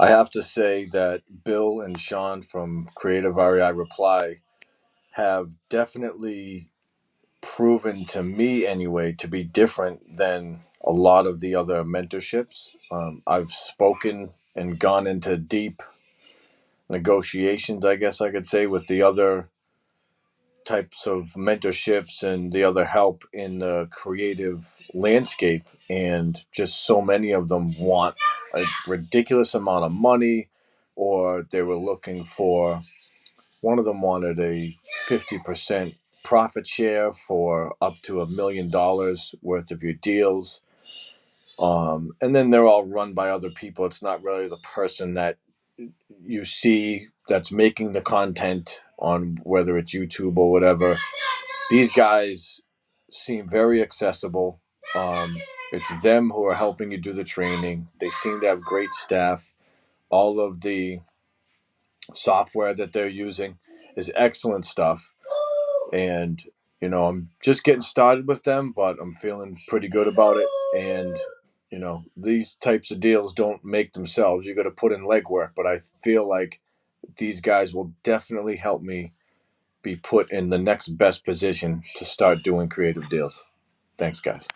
I have to say that Bill and Sean from Creative REI Reply have definitely proven to me anyway to be different than a lot of the other mentorships. I've spoken and gone into deep negotiations, I guess I could say, with the other types of mentorships and the other help in the creative landscape. And just so many of them want a ridiculous amount of money, or they were looking for, one of them wanted a 50% profit share for up to $1 million worth of your deals. And then they're all run by other people. It's not really the person that you see that's making the content on whether it's YouTube or whatever. These guys seem very accessible. It's them who are helping you do the training. They seem to have great staff. All of the software that they're using is excellent stuff. And, I'm just getting started with them, but I'm feeling pretty good about it. And, these types of deals don't make themselves. You got to put in legwork, but I feel like these guys will definitely help me be put in the next best position to start doing creative deals. Thanks, guys.